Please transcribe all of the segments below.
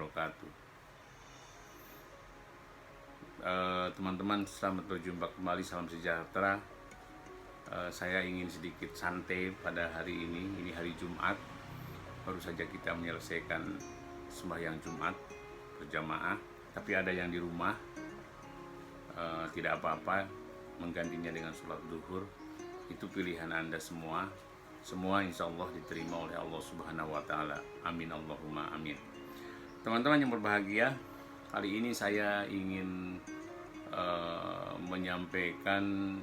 wabarakatuh. Teman-teman, selamat berjumpa kembali, salam sejahtera. Saya ingin sedikit santai pada hari ini hari Jumat. Baru saja kita menyelesaikan sembahyang Jumat berjamaah, tapi ada yang di rumah, tidak apa-apa, menggantinya dengan sholat zuhur. Itu pilihan Anda semua. Semua insya Allah diterima oleh Allah Subhanahu wa Ta'ala. Amin Allahumma amin. Teman-teman yang berbahagia, kali ini saya ingin menyampaikan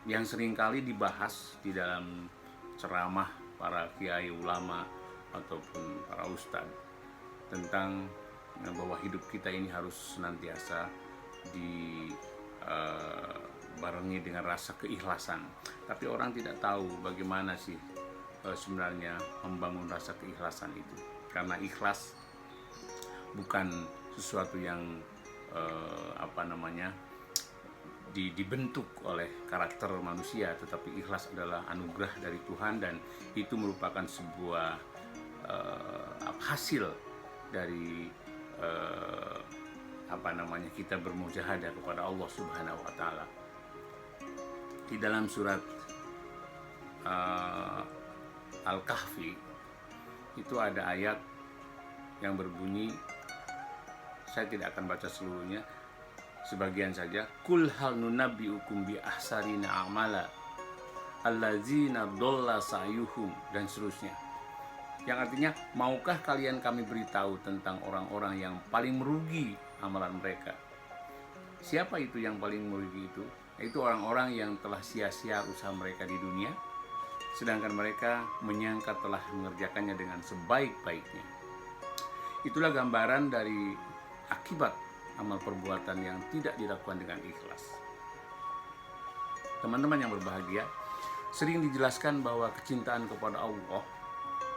yang seringkali dibahas di dalam ceramah para kiai ulama ataupun para ustadz, tentang bahwa hidup kita ini harus senantiasa dibarengi dengan rasa keikhlasan. Tapi orang tidak tahu bagaimana sih sebenarnya membangun rasa keikhlasan itu, karena ikhlas bukan sesuatu yang dibentuk oleh karakter manusia, tetapi ikhlas adalah anugerah dari Tuhan, dan itu merupakan sebuah hasil dari kita bermujahadah kepada Allah Subhanahu wa Ta'ala. Di dalam surat Al-Kahfi itu ada ayat yang berbunyi, saya tidak akan baca seluruhnya, sebagian saja. Kul hal nunabbiukum bi ahsarina a'mala allazina dhalla sa'yuhum, dan seterusnya. Yang artinya, maukah kalian kami beritahu tentang orang-orang yang paling merugi amalan mereka? Siapa itu yang paling merugi itu? Yaitu orang-orang yang telah sia-sia usaha mereka di dunia, sedangkan mereka menyangka telah mengerjakannya dengan sebaik-baiknya. Itulah gambaran dari akibat amal perbuatan yang tidak dilakukan dengan ikhlas. Teman-teman yang berbahagia, sering dijelaskan bahwa kecintaan kepada Allah,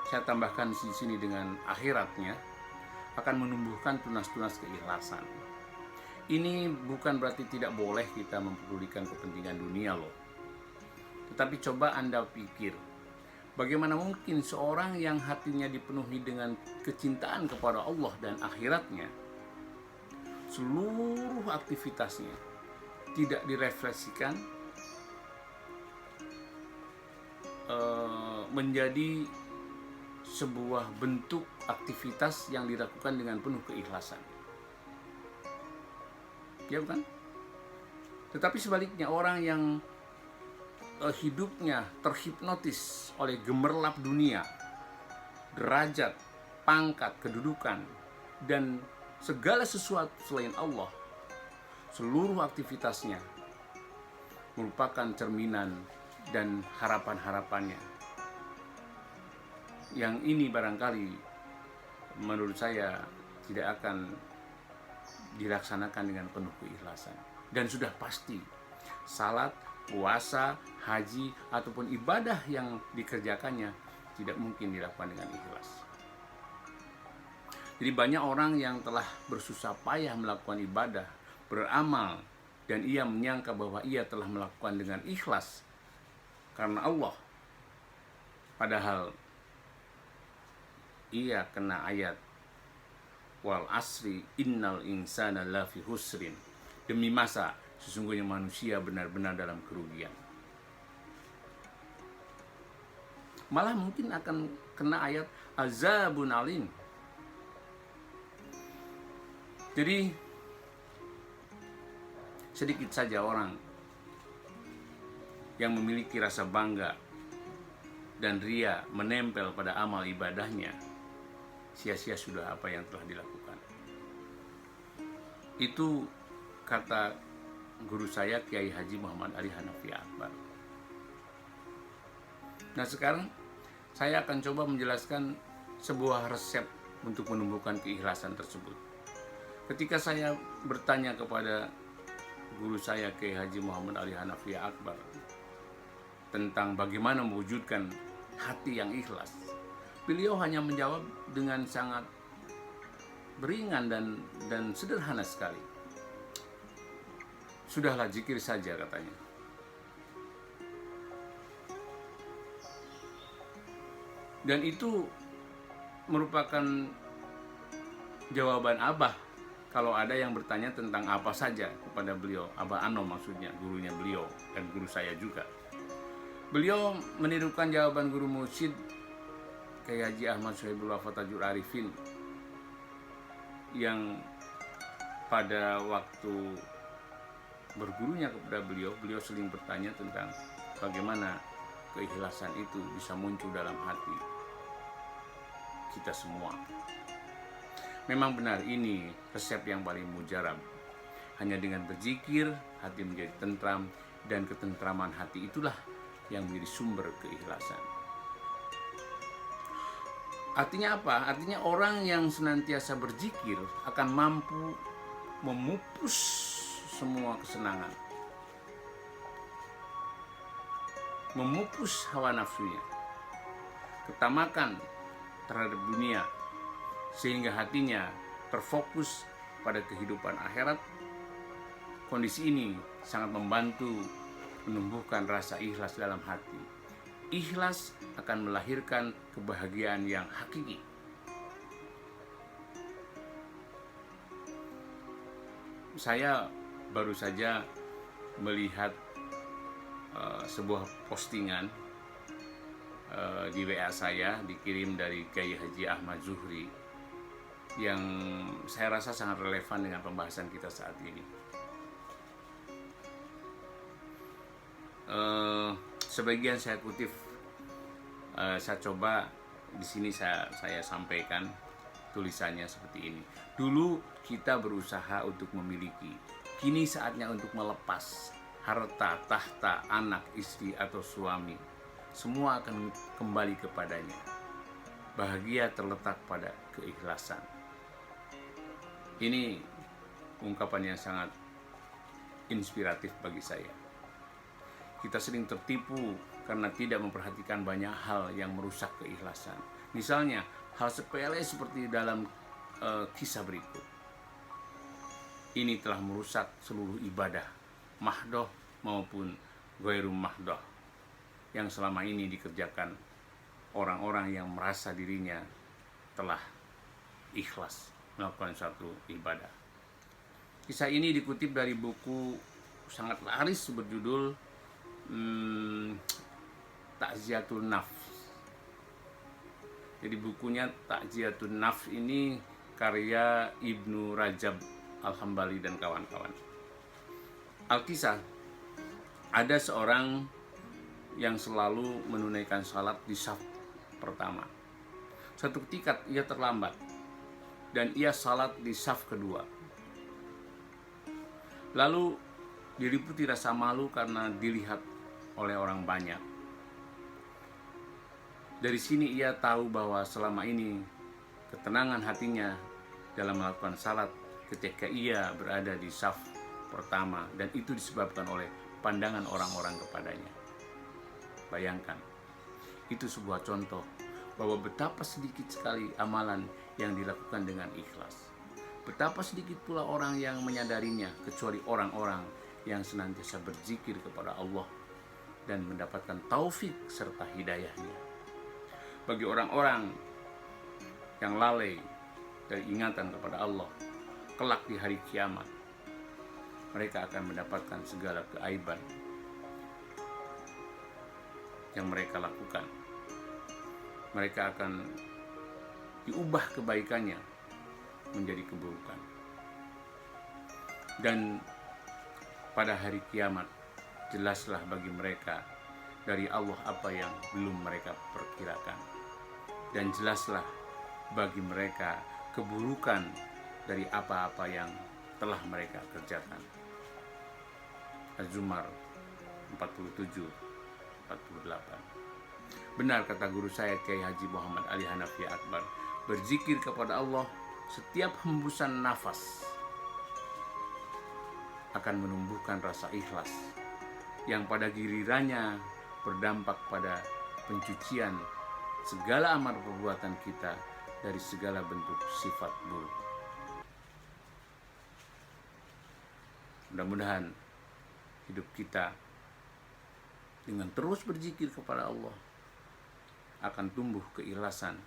saya tambahkan di sini dengan akhiratnya, akan menumbuhkan tunas-tunas keikhlasan. Ini bukan berarti tidak boleh kita mempedulikan kepentingan dunia loh. Tetapi coba Anda pikir, bagaimana mungkin seorang yang hatinya dipenuhi dengan kecintaan kepada Allah dan akhiratnya, seluruh aktivitasnya tidak direfleksikan menjadi sebuah bentuk aktivitas yang dilakukan dengan penuh keikhlasan. Ya bukan? Tetapi sebaliknya, orang yang hidupnya terhipnotis oleh gemerlap dunia, derajat, pangkat, kedudukan, dan segala sesuatu selain Allah, seluruh aktivitasnya merupakan cerminan dan harapan-harapannya. Yang ini barangkali menurut saya tidak akan dilaksanakan dengan penuh keikhlasan. Dan sudah pasti salat, puasa, haji, ataupun ibadah yang dikerjakannya tidak mungkin dilakukan dengan ikhlas. Jadi banyak orang yang telah bersusah payah melakukan ibadah, beramal, dan ia menyangka bahwa ia telah melakukan dengan ikhlas karena Allah. Padahal ia kena ayat wal asri innal insana lafi husrin. Demi masa, sesungguhnya manusia benar-benar dalam kerugian. Malah mungkin akan kena ayat azabun alim. Jadi sedikit saja orang yang memiliki rasa bangga dan ria menempel pada amal ibadahnya, sia-sia sudah apa yang telah dilakukan. Itu kata guru saya, Kiai Haji Muhammad Ali Hanafi Akbar. Nah, sekarang saya akan coba menjelaskan sebuah resep untuk menumbuhkan keikhlasan tersebut. Ketika saya bertanya kepada guru saya, Kiai Haji Muhammad Ali Hanafi Akbar, tentang bagaimana mewujudkan hati yang ikhlas, beliau hanya menjawab dengan sangat beringan dan sederhana sekali. Sudahlah, zikir saja, katanya. Dan itu merupakan jawaban Abah kalau ada yang bertanya tentang apa saja kepada beliau. Abah Anom maksudnya, gurunya beliau dan guru saya juga. Beliau menirukan jawaban guru mursyid Kiai Haji Ahmad Sohibul Wafat Tajul Arifin, yang pada waktu bergurunya kepada beliau, beliau sering bertanya tentang bagaimana keikhlasan itu bisa muncul dalam hati kita semua. Memang benar, ini resep yang paling mujarab. Hanya dengan berzikir, hati menjadi tentram, dan ketentraman hati itulah yang menjadi sumber keikhlasan. Artinya apa? Artinya orang yang senantiasa berzikir akan mampu memupus semua kesenangan, memupus hawa nafsunya, ketamakan terhadap dunia, sehingga hatinya terfokus pada kehidupan akhirat. Kondisi ini sangat membantu menumbuhkan rasa ikhlas dalam hati. Ikhlas akan melahirkan kebahagiaan yang hakiki. Saya baru saja melihat sebuah postingan di WA saya, dikirim dari Kiai Haji Ahmad Zuhri, yang saya rasa sangat relevan dengan pembahasan kita saat ini. Sebagian saya kutip, saya coba di sini saya sampaikan tulisannya seperti ini. Dulu kita berusaha untuk memiliki, kini saatnya untuk melepas. Harta, tahta, anak, istri, atau suami, semua akan kembali kepadanya. Bahagia terletak pada keikhlasan. Ini ungkapan yang sangat inspiratif bagi saya. Kita sering tertipu karena tidak memperhatikan banyak hal yang merusak keikhlasan. Misalnya, hal sepele seperti dalam kisah berikut. Ini telah merusak seluruh ibadah, mahdoh maupun ghairu mahdoh, yang selama ini dikerjakan orang-orang yang merasa dirinya telah ikhlas melakukan suatu ibadah. Kisah ini dikutip dari buku sangat laris berjudul Ta'ziyatul Nafs. Jadi bukunya Ta'ziyatul Nafs ini karya Ibnu Rajab Al-Hambali dan kawan-kawan. Alkisah, ada seorang yang selalu menunaikan salat di saf pertama. Satu ketika ia terlambat dan ia salat di saf kedua. Lalu diliputi rasa malu karena dilihat oleh orang banyak. Dari sini ia tahu bahwa selama ini ketenangan hatinya dalam melakukan salat ketika ia berada di saf pertama, dan itu disebabkan oleh pandangan orang-orang kepadanya. Bayangkan, itu sebuah contoh bahwa betapa sedikit sekali amalan yang dilakukan dengan ikhlas. Betapa sedikit pula orang yang menyadarinya, kecuali orang-orang yang senantiasa berzikir kepada Allah dan mendapatkan taufik serta hidayahnya. Bagi orang-orang yang lalai dari ingatan kepada Allah, kelak di hari kiamat, mereka akan mendapatkan segala keaiban yang mereka lakukan. Mereka akan diubah kebaikannya menjadi keburukan. Dan pada hari kiamat, jelaslah bagi mereka dari Allah apa yang belum mereka perkirakan. Dan jelaslah bagi mereka keburukan dari apa-apa yang telah mereka kerjakan. Az-Zumar 47-48. Benar kata guru saya Kiai Haji Muhammad Ali Hanafi Akbar, berzikir kepada Allah setiap hembusan nafas akan menumbuhkan rasa ikhlas yang pada gilirannya berdampak pada pencucian segala amal perbuatan kita dari segala bentuk sifat buruk. Mudah-mudahan hidup kita dengan terus berzikir kepada Allah akan tumbuh keikhlasan,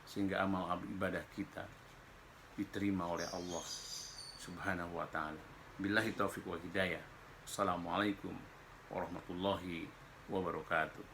sehingga amal ibadah kita diterima oleh Allah Subhanahu wa taala. Billahi taufiq wal hidayah. Assalamualaikum warahmatullahi wabarakatuh.